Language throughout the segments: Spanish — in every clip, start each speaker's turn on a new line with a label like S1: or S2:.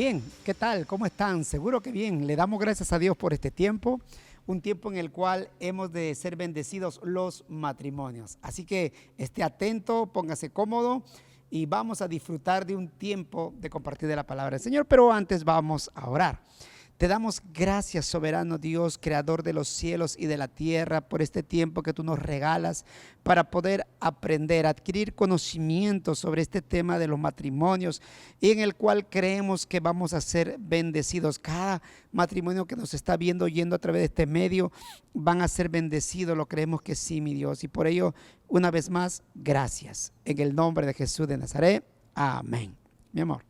S1: Bien, ¿qué tal? ¿Cómo están? Seguro que bien. Le damos gracias a Dios por este tiempo, un tiempo en el cual hemos de ser bendecidos los matrimonios. Así que esté atento, póngase cómodo y vamos a disfrutar de un tiempo de compartir de la palabra del Señor, pero antes vamos a orar. Te damos gracias, soberano Dios, creador de los cielos y de la tierra, por este tiempo que tú nos regalas para poder aprender, adquirir conocimiento sobre este tema de los matrimonios y en el cual creemos que vamos a ser bendecidos. Cada matrimonio que nos está viendo, oyendo a través de este medio, van a ser bendecidos, lo creemos que sí, mi Dios. Y por ello, una vez más, gracias. En el nombre de Jesús de Nazaret, amén. Mi amor.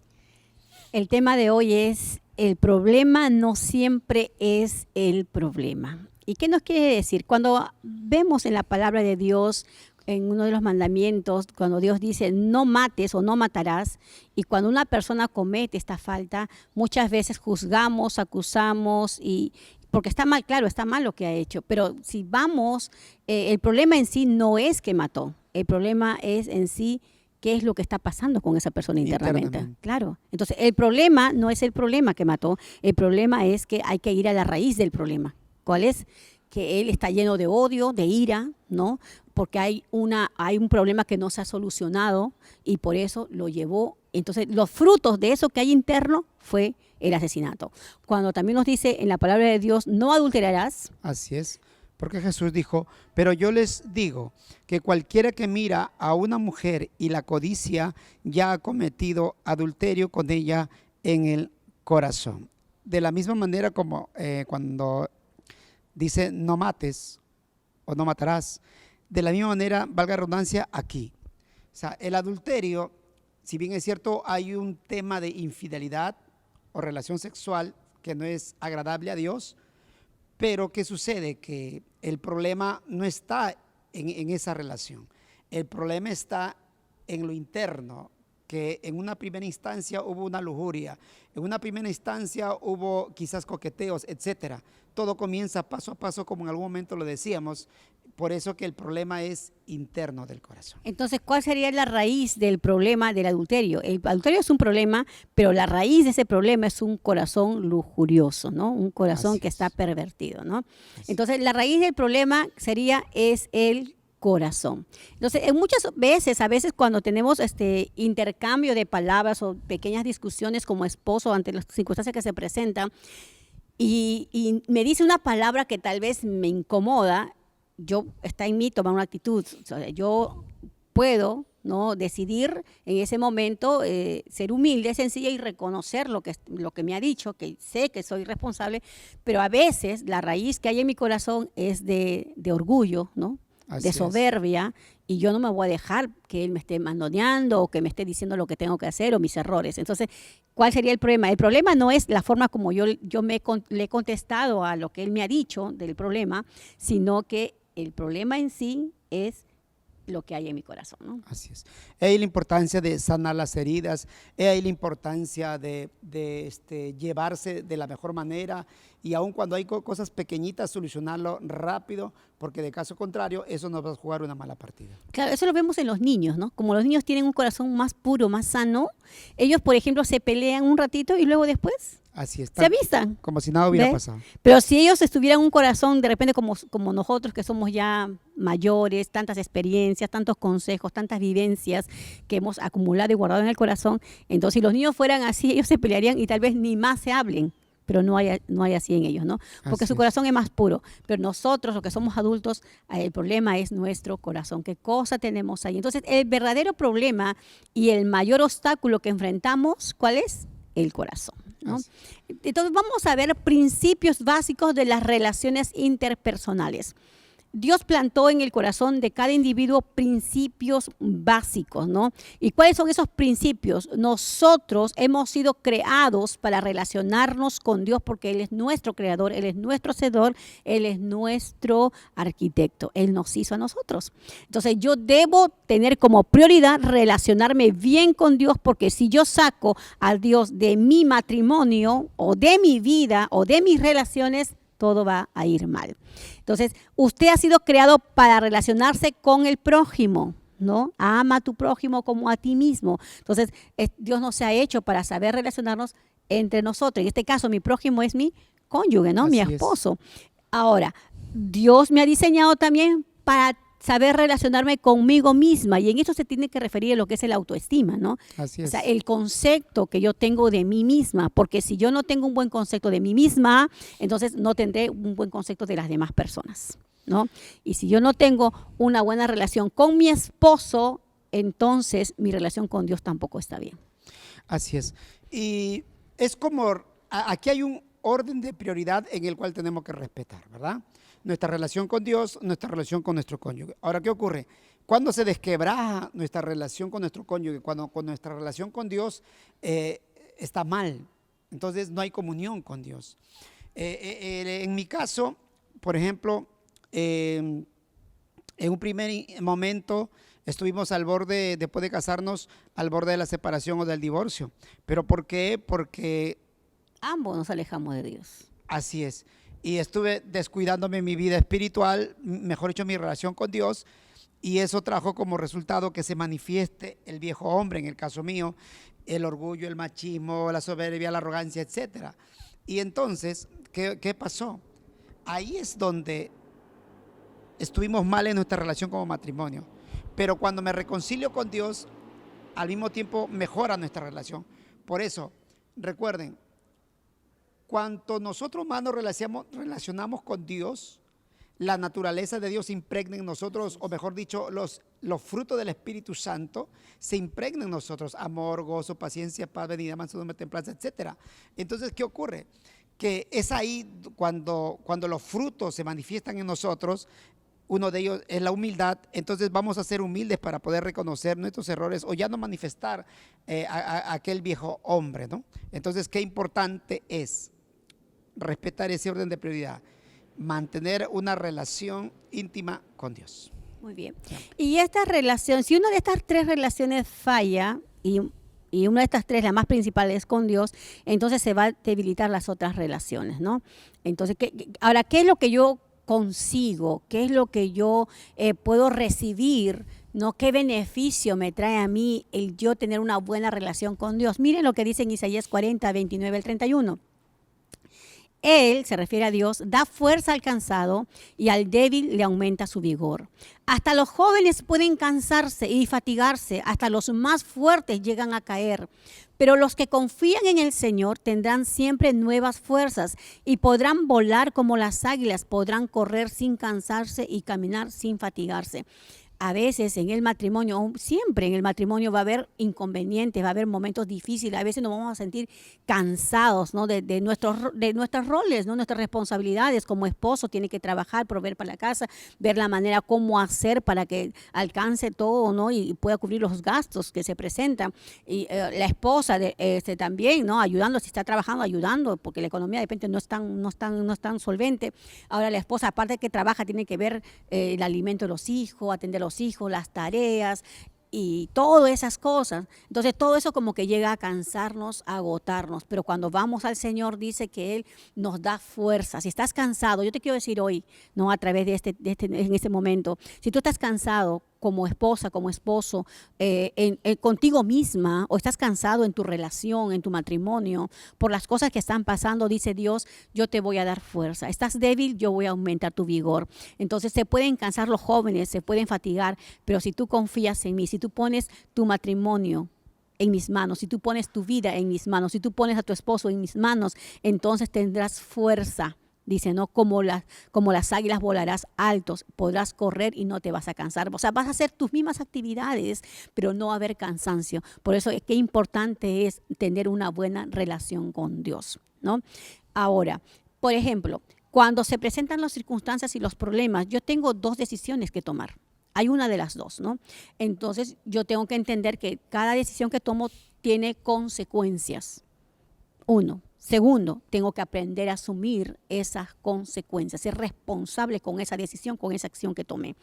S2: El tema de hoy es: el problema no siempre es el problema. ¿Y qué nos quiere decir? Cuando vemos en la palabra de Dios, en uno de los mandamientos, cuando Dios dice no mates o no matarás, y cuando una persona comete esta falta, muchas veces juzgamos, acusamos, y porque está mal, claro, está mal lo que ha hecho, pero si vamos, el problema en sí no es que mató, el problema es en sí qué es lo que está pasando con esa persona internamente. Claro. Entonces, el problema no es el problema que mató, el problema es que hay que ir a la raíz del problema. ¿Cuál es? Que él está lleno de odio, de ira, ¿no? Porque hay un problema que no se ha solucionado y por eso lo llevó. Entonces, los frutos de eso que hay interno fue el asesinato. Cuando también nos dice en la palabra de Dios, no adulterarás.
S1: Así es. Porque Jesús dijo, pero yo les digo que cualquiera que mira a una mujer y la codicia ya ha cometido adulterio con ella en el corazón. De la misma manera como cuando dice no mates o no matarás, de la misma manera, valga la redundancia, aquí. O sea, el adulterio, si bien es cierto, hay un tema de infidelidad o relación sexual que no es agradable a Dios. Pero ¿qué sucede? Que el problema no está en esa relación. El problema está en lo interno, que en una primera instancia hubo una lujuria, en una primera instancia hubo quizás coqueteos, etcétera. Todo comienza paso a paso, como en algún momento lo decíamos. Por eso que el problema es interno del corazón.
S2: Entonces, ¿cuál sería la raíz del problema del adulterio? El adulterio es un problema, pero la raíz de ese problema es un corazón lujurioso, ¿no? Un corazón que está pervertido, ¿no? Entonces, la raíz del problema es el corazón. Entonces, muchas veces, cuando tenemos intercambio de palabras o pequeñas discusiones como esposo ante las circunstancias que se presentan, y me dice una palabra que tal vez me incomoda, está en mí tomar una actitud. O sea, yo puedo, ¿no?, decidir en ese momento ser humilde, sencilla y reconocer lo que me ha dicho, que sé que soy responsable, pero a veces la raíz que hay en mi corazón es de orgullo, ¿no? De soberbia, y yo no me voy a dejar que él me esté mandoneando o que me esté diciendo lo que tengo que hacer o mis errores. Entonces, ¿cuál sería el problema? El problema no es la forma como yo le he contestado a lo que él me ha dicho del problema, sino que el problema en sí es lo que hay en mi corazón, ¿no?
S1: Así es. Hay la importancia de sanar las heridas, hay la importancia de llevarse de la mejor manera, y aun cuando hay cosas pequeñitas, solucionarlo rápido, porque de caso contrario, eso nos va a jugar una mala partida.
S2: Claro, eso lo vemos en los niños, ¿no? Como los niños tienen un corazón más puro, más sano, ellos, por ejemplo, se pelean un ratito y luego después
S1: así es,
S2: se avistan.
S1: Como si nada hubiera pasado.
S2: Pero si ellos tuvieran un corazón de repente como nosotros, que somos ya mayores, tantas experiencias, tantos consejos, tantas vivencias que hemos acumulado y guardado en el corazón, entonces si los niños fueran así, ellos se pelearían y tal vez ni más se hablen. Pero no hay así en ellos, ¿no? Porque así su corazón es más puro. Pero nosotros, los que somos adultos, el problema es nuestro corazón. ¿Qué cosa tenemos ahí? Entonces, el verdadero problema y el mayor obstáculo que enfrentamos, ¿cuál es? El corazón, ¿no? Entonces, vamos a ver principios básicos de las relaciones interpersonales. Dios plantó en el corazón de cada individuo principios básicos, ¿no? ¿Y cuáles son esos principios? Nosotros hemos sido creados para relacionarnos con Dios porque Él es nuestro creador, Él es nuestro hacedor, Él es nuestro arquitecto. Él nos hizo a nosotros. Entonces yo debo tener como prioridad relacionarme bien con Dios, porque si yo saco a Dios de mi matrimonio o de mi vida o de mis relaciones, todo va a ir mal. Entonces, usted ha sido creado para relacionarse con el prójimo, ¿no? Ama a tu prójimo como a ti mismo. Entonces, Dios nos ha hecho para saber relacionarnos entre nosotros. En este caso, mi prójimo es mi cónyuge, ¿no? Mi
S1: Así es.
S2: esposo. Ahora, Dios me ha diseñado también para saber relacionarme conmigo misma, y en esto se tiene que referir a lo que es el autoestima, ¿no?
S1: Así
S2: O sea,
S1: es.
S2: el concepto que yo tengo de mí misma, porque si yo no tengo un buen concepto de mí misma, entonces no tendré un buen concepto de las demás personas, ¿no? Y si yo no tengo una buena relación con mi esposo, entonces mi relación con Dios tampoco está bien.
S1: Así es. Y es como, aquí hay un orden de prioridad en el cual tenemos que respetar, ¿verdad? Nuestra relación con Dios, nuestra relación con nuestro cónyuge. Ahora, ¿qué ocurre? Cuando se desquebraja nuestra relación con nuestro cónyuge, cuando con nuestra relación con Dios está mal, entonces no hay comunión con Dios. En mi caso, por ejemplo, en un primer momento estuvimos al borde, después de casarnos, al borde de la separación o del divorcio. ¿Pero por qué? Porque
S2: Ambos nos alejamos de Dios.
S1: así es. Y estuve descuidándome mi vida espiritual, mejor dicho, mi relación con Dios, y eso trajo como resultado que se manifieste el viejo hombre, en el caso mío, el orgullo, el machismo, la soberbia, la arrogancia, etcétera. Y entonces, ¿qué pasó? Ahí es donde estuvimos mal en nuestra relación como matrimonio. Pero cuando me reconcilio con Dios, al mismo tiempo mejora nuestra relación. Por eso, recuerden, cuanto nosotros más nos relacionamos con Dios, la naturaleza de Dios se impregna en nosotros, o mejor dicho, los frutos del Espíritu Santo se impregnan en nosotros: amor, gozo, paciencia, paz, benignidad, mansedumbre, templanza, etcétera. Entonces, ¿qué ocurre? Que es ahí cuando los frutos se manifiestan en nosotros. Uno de ellos es la humildad. Entonces vamos a ser humildes para poder reconocer nuestros errores o ya no manifestar aquel viejo hombre, ¿no? Entonces, qué importante es respetar ese orden de prioridad, mantener una relación íntima con Dios.
S2: Muy bien. Y esta relación, si una de estas tres relaciones falla y una de estas tres, la más principal, es con Dios, entonces se va a debilitar las otras relaciones, ¿no? Entonces, ahora, ¿qué es lo que yo consigo? ¿Qué es lo que yo puedo recibir? ¿No? ¿Qué beneficio me trae a mí el yo tener una buena relación con Dios? Miren lo que dice en Isaías 40, 29 al 31. Él, se refiere a Dios, da fuerza al cansado y al débil le aumenta su vigor. Hasta los jóvenes pueden cansarse y fatigarse, hasta los más fuertes llegan a caer. Pero los que confían en el Señor tendrán siempre nuevas fuerzas y podrán volar como las águilas, podrán correr sin cansarse y caminar sin fatigarse. A veces en el matrimonio, siempre en el matrimonio va a haber inconvenientes, va a haber momentos difíciles, a veces nos vamos a sentir cansados, ¿no? de nuestros roles, ¿no? Nuestras responsabilidades como esposo, tiene que trabajar, proveer para la casa, ver la manera cómo hacer para que alcance todo, ¿no? Y pueda cubrir los gastos que se presentan. Y la esposa también, ¿no? Ayudando, si está trabajando, ayudando, porque la economía de repente no es tan solvente. Ahora la esposa, aparte de que trabaja, tiene que ver el alimento de los hijos, atender a los hijos, las tareas y todas esas cosas. Entonces todo eso como que llega a cansarnos, a agotarnos, pero cuando vamos al Señor dice que Él nos da fuerza. Si estás cansado, yo te quiero decir hoy, no a través en este momento, si tú estás cansado como esposa, como esposo, contigo misma, o estás cansado en tu relación, en tu matrimonio, por las cosas que están pasando, dice Dios, yo te voy a dar fuerza. Estás débil, yo voy a aumentar tu vigor. Entonces se pueden cansar los jóvenes, se pueden fatigar, pero si tú confías en mí, si tú pones tu matrimonio en mis manos, si tú pones tu vida en mis manos, si tú pones a tu esposo en mis manos, entonces tendrás fuerza. Dice, ¿no? Como las águilas volarás altos, podrás correr y no te vas a cansar. O sea, vas a hacer tus mismas actividades, pero no va a haber cansancio. Por eso es que importante es tener una buena relación con Dios, ¿no? Ahora, por ejemplo, cuando se presentan las circunstancias y los problemas, yo tengo dos decisiones que tomar. Hay una de las dos, ¿no? Entonces, yo tengo que entender que cada decisión que tomo tiene consecuencias. Uno. Segundo, tengo que aprender a asumir esas consecuencias, ser responsable con esa decisión, con esa acción que tomé.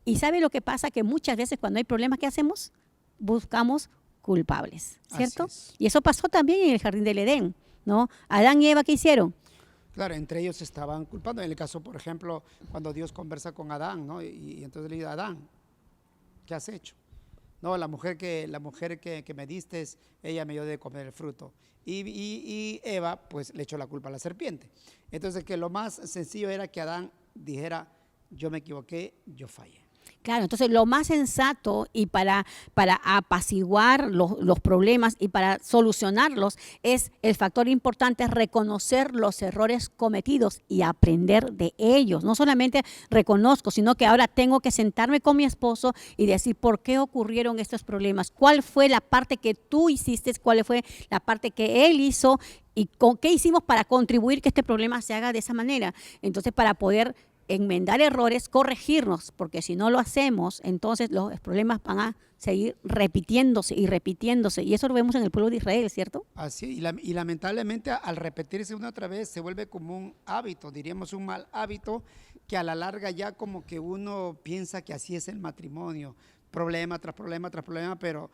S2: Y ¿sabe lo que pasa? Que muchas veces cuando hay problemas, ¿qué hacemos? Buscamos culpables, ¿cierto? Y eso pasó también en el Jardín del Edén, ¿no? Adán y Eva, ¿qué hicieron?
S1: Claro, entre ellos se estaban culpando. En el caso, por ejemplo, cuando Dios conversa con Adán, ¿no? Y entonces le dice: Adán, ¿qué has hecho? no, la mujer que me diste, ella me dio de comer el fruto. Y Eva, pues, le echó la culpa a la serpiente. Entonces, que lo más sencillo era que Adán dijera, yo me equivoqué, yo fallé.
S2: Claro, entonces lo más sensato y para apaciguar los problemas y para solucionarlos es el factor importante, es reconocer los errores cometidos y aprender de ellos. No solamente reconozco, sino que ahora tengo que sentarme con mi esposo y decir por qué ocurrieron estos problemas, cuál fue la parte que tú hiciste, cuál fue la parte que él hizo y qué hicimos para contribuir que este problema se haga de esa manera. Entonces, para poder enmendar errores, corregirnos, porque si no lo hacemos, entonces los problemas van a seguir repitiéndose y repitiéndose. Y eso lo vemos en el pueblo de Israel, ¿cierto?
S1: Así, y lamentablemente al repetirse una otra vez se vuelve como un hábito, diríamos un mal hábito, que a la larga ya como que uno piensa que así es el matrimonio, problema tras problema tras problema, pero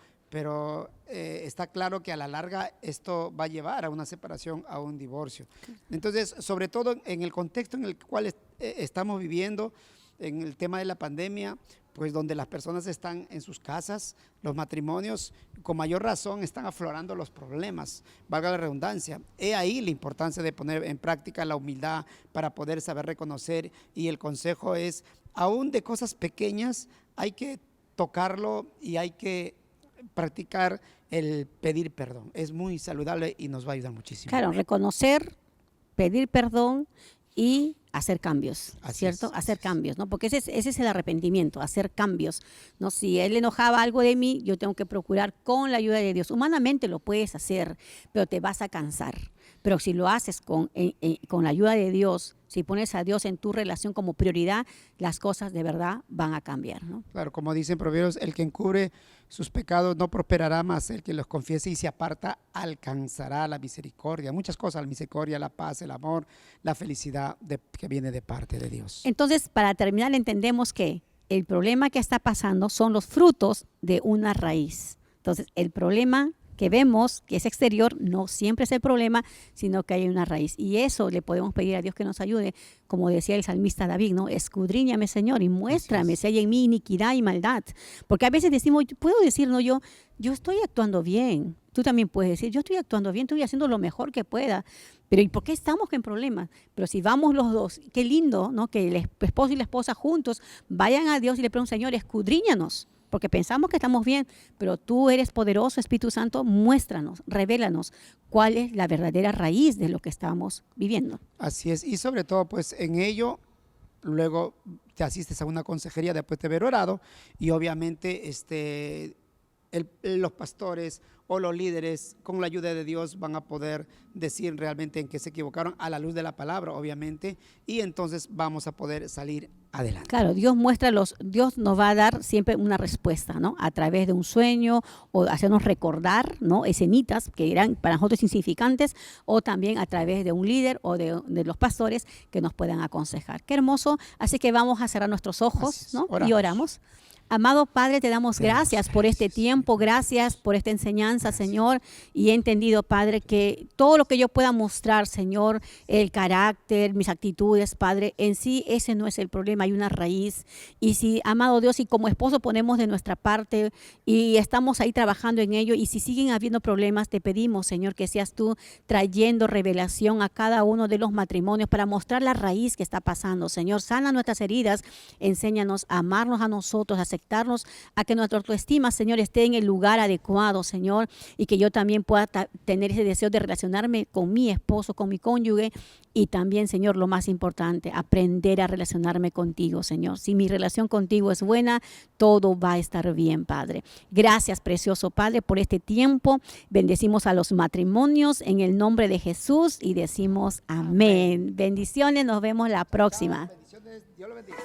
S1: está claro que a la larga esto va a llevar a una separación, a un divorcio. Entonces, sobre todo en el contexto en el cual estamos viviendo, en el tema de la pandemia, pues donde las personas están en sus casas, los matrimonios, con mayor razón están aflorando los problemas, valga la redundancia. He ahí la importancia de poner en práctica la humildad para poder saber reconocer, y el consejo es, aún de cosas pequeñas, hay que tocarlo y hay que practicar el pedir perdón. Es muy saludable y nos va a ayudar muchísimo.
S2: Claro, reconocer, pedir perdón y hacer cambios, ¿cierto? Hacer cambios, ¿no? Porque ese es el arrepentimiento, hacer cambios, ¿no? Si él enojaba algo de mí, yo tengo que procurar con la ayuda de Dios. Humanamente lo puedes hacer, pero te vas a cansar. Pero si lo haces con la ayuda de Dios, si pones a Dios en tu relación como prioridad, las cosas de verdad van a cambiar, ¿no?
S1: Claro, como dicen Proverbios, el que encubre sus pecados no prosperará, más el que los confiese y se aparta alcanzará la misericordia. Muchas cosas, la misericordia, la paz, el amor, la felicidad que viene de parte de Dios.
S2: Entonces, para terminar, entendemos que el problema que está pasando son los frutos de una raíz. Entonces, el problema que vemos, que es exterior, no siempre es el problema, sino que hay una raíz. Y eso le podemos pedir a Dios que nos ayude, como decía el salmista David, ¿no? Escudriñame, Señor, y muéstrame si hay en mí iniquidad y maldad. Porque a veces decimos, puedo decir, no, yo estoy actuando bien. Tú también puedes decir, yo estoy actuando bien, estoy haciendo lo mejor que pueda. Pero ¿y por qué estamos en problemas? Pero si vamos los dos, qué lindo, ¿no? Que el esposo y la esposa juntos vayan a Dios y le pregunten, Señor, escudriñanos. Porque pensamos que estamos bien, pero tú eres poderoso, Espíritu Santo, muéstranos, revélanos cuál es la verdadera raíz de lo que estamos viviendo.
S1: Así es, y sobre todo, pues en ello, luego te asistes a una consejería después de haber orado, y obviamente los pastores o los líderes, con la ayuda de Dios, van a poder decir realmente en qué se equivocaron a la luz de la palabra, obviamente, y entonces vamos a poder salir adelante.
S2: Claro, Dios nos va a dar siempre una respuesta, ¿no? A través de un sueño o hacernos recordar, ¿no? Escenitas que eran para nosotros insignificantes, o también a través de un líder o de los pastores que nos puedan aconsejar. Qué hermoso. Así que vamos a cerrar nuestros ojos, ¿no? Y oramos. Amado Padre, te damos gracias por este tiempo, gracias por esta enseñanza, Señor, y he entendido, Padre, que todo lo que yo pueda mostrar, Señor, el carácter, mis actitudes, Padre, en sí ese no es el problema, hay una raíz. Y si, amado Dios, y como esposo ponemos de nuestra parte y estamos ahí trabajando en ello, y si siguen habiendo problemas, te pedimos, Señor, que seas tú trayendo revelación a cada uno de los matrimonios para mostrar la raíz que está pasando. Señor, sana nuestras heridas, enséñanos a amarnos a nosotros, a aceptarnos, a que nuestra autoestima, Señor, esté en el lugar adecuado, Señor, y que yo también pueda tener ese deseo de relacionarme con mi esposo, con mi cónyuge, y también, Señor, lo más importante, aprender a relacionarme contigo, Señor. Si mi relación contigo es buena, todo va a estar bien, Padre. Gracias, precioso Padre, por este tiempo. Bendecimos a los matrimonios en el nombre de Jesús y decimos amén. Bendiciones, nos vemos la próxima.
S1: Bendiciones, Dios lo bendiga.